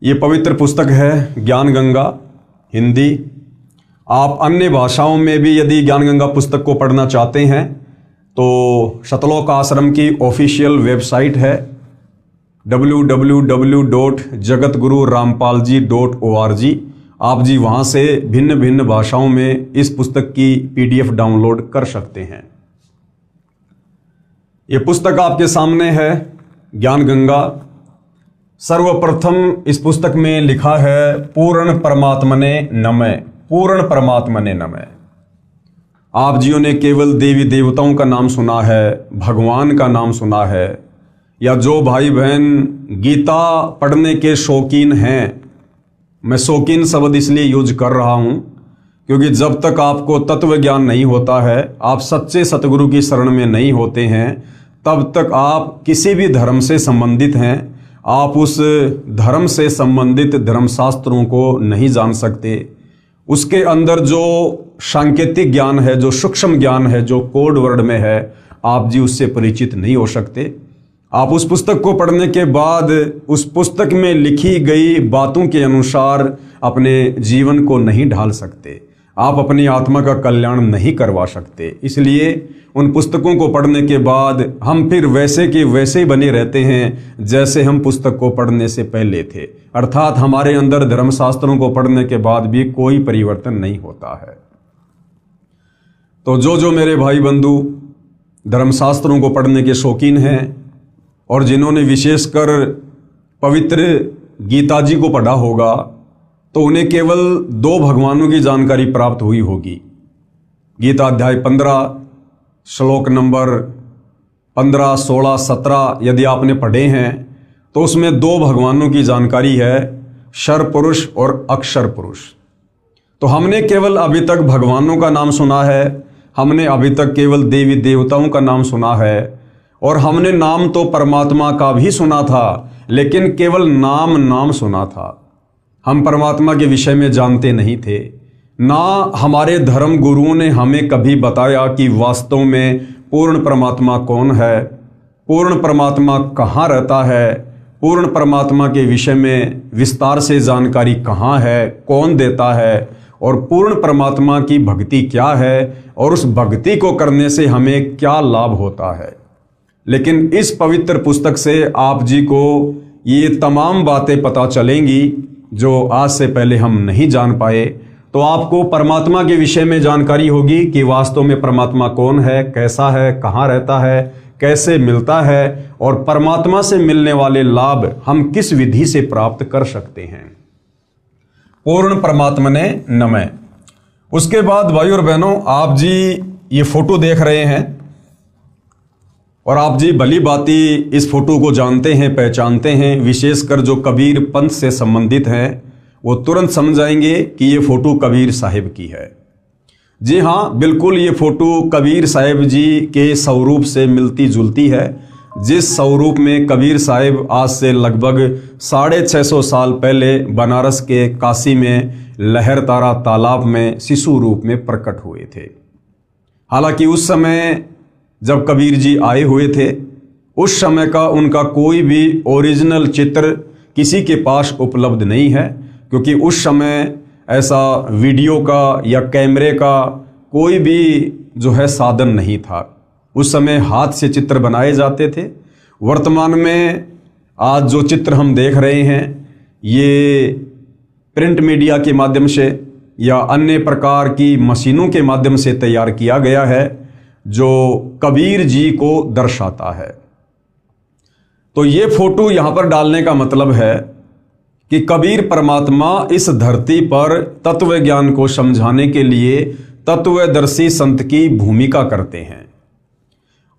ये पवित्र पुस्तक है ज्ञान गंगा हिंदी। आप अन्य भाषाओं में भी यदि ज्ञान गंगा पुस्तक को पढ़ना चाहते हैं तो शतलोक आश्रम की ऑफिशियल वेबसाइट है www.jagatgururampalji.org। आप जी वहाँ से भिन्न भिन्न भाषाओं में इस पुस्तक की PDF डाउनलोड कर सकते हैं। ये पुस्तक आपके सामने है ज्ञान गंगा। सर्वप्रथम इस पुस्तक में लिखा है पूर्ण परमात्मने नमः, पूर्ण परमात्मने नमः। आप जियों ने केवल देवी देवताओं का नाम सुना है, भगवान का नाम सुना है, या जो भाई बहन गीता पढ़ने के शौकीन हैं, मैं शौकीन शब्द इसलिए यूज कर रहा हूँ क्योंकि जब तक आपको तत्व ज्ञान नहीं होता है, आप सच्चे सतगुरु की शरण में नहीं होते हैं, तब तक आप किसी भी धर्म से संबंधित हैं, आप उस धर्म से संबंधित धर्मशास्त्रों को नहीं जान सकते। उसके अंदर जो सांकेतिक ज्ञान है, जो सूक्ष्म ज्ञान है, जो कोड वर्ड में है, आप जी उससे परिचित नहीं हो सकते। आप उस पुस्तक को पढ़ने के बाद उस पुस्तक में लिखी गई बातों के अनुसार अपने जीवन को नहीं ढाल सकते, आप अपनी आत्मा का कल्याण नहीं करवा सकते। इसलिए उन पुस्तकों को पढ़ने के बाद हम फिर वैसे के वैसे ही बने रहते हैं जैसे हम पुस्तक को पढ़ने से पहले थे। अर्थात हमारे अंदर धर्मशास्त्रों को पढ़ने के बाद भी कोई परिवर्तन नहीं होता है। तो जो मेरे भाई बंधु धर्मशास्त्रों को पढ़ने के शौकीन हैं और जिन्होंने विशेषकर पवित्र गीता जी को पढ़ा होगा, तो उन्हें केवल 2 भगवानों की जानकारी प्राप्त हुई होगी। गीता अध्याय 15 श्लोक नंबर 15, 16, 17 यदि आपने पढ़े हैं तो उसमें 2 भगवानों की जानकारी है, क्षर पुरुष और अक्षर पुरुष। तो हमने केवल अभी तक भगवानों का नाम सुना है, हमने अभी तक केवल देवी देवताओं का नाम सुना है, और हमने नाम तो परमात्मा का भी सुना था, लेकिन केवल नाम सुना था। हम परमात्मा के विषय में जानते नहीं थे। ना हमारे धर्म गुरुओं ने हमें कभी बताया कि वास्तव में पूर्ण परमात्मा कौन है, पूर्ण परमात्मा कहाँ रहता है, पूर्ण परमात्मा के विषय में विस्तार से जानकारी कहाँ है, कौन देता है, और पूर्ण परमात्मा की भक्ति क्या है, और उस भक्ति को करने से हमें क्या लाभ होता है। लेकिन इस पवित्र पुस्तक से आप जी को ये तमाम बातें पता चलेंगी जो आज से पहले हम नहीं जान पाए। तो आपको परमात्मा के विषय में जानकारी होगी कि वास्तव में परमात्मा कौन है, कैसा है, कहाँ रहता है, कैसे मिलता है, और परमात्मा से मिलने वाले लाभ हम किस विधि से प्राप्त कर सकते हैं। पूर्ण परमात्मने नमः। उसके बाद भाई और बहनों, आप जी ये फोटो देख रहे हैं और आप जी भली भांति इस फोटो को जानते हैं, पहचानते हैं। विशेषकर जो कबीर पंथ से संबंधित हैं वो तुरंत समझ जाएंगे कि ये फोटो कबीर साहिब की है। जी हाँ, बिल्कुल ये फोटो कबीर साहिब जी के स्वरूप से मिलती जुलती है, जिस स्वरूप में कबीर साहिब आज से लगभग 650 साल पहले बनारस के काशी में लहरतारा तालाब में शिशु रूप में प्रकट हुए थे। हालांकि उस समय जब कबीर जी आए हुए थे, उस समय का उनका कोई भी ओरिजिनल चित्र किसी के पास उपलब्ध नहीं है, क्योंकि उस समय ऐसा वीडियो का या कैमरे का कोई भी जो है साधन नहीं था। उस समय हाथ से चित्र बनाए जाते थे। वर्तमान में आज जो चित्र हम देख रहे हैं ये प्रिंट मीडिया के माध्यम से या अन्य प्रकार की मशीनों के माध्यम से तैयार किया गया है, जो कबीर जी को दर्शाता है। तो ये फोटो यहाँ पर डालने का मतलब है कि कबीर परमात्मा इस धरती पर तत्व ज्ञान को समझाने के लिए तत्वदर्शी संत की भूमिका करते हैं।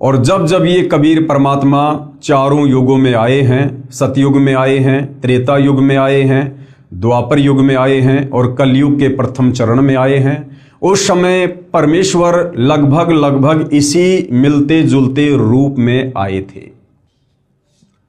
और जब जब ये कबीर परमात्मा चारों युगों में आए हैं, सतयुग में आए हैं, त्रेता युग में आए हैं, द्वापर युग में आए हैं और कलयुग के प्रथम चरण में आए हैं, उस समय परमेश्वर लगभग इसी मिलते जुलते रूप में आए थे।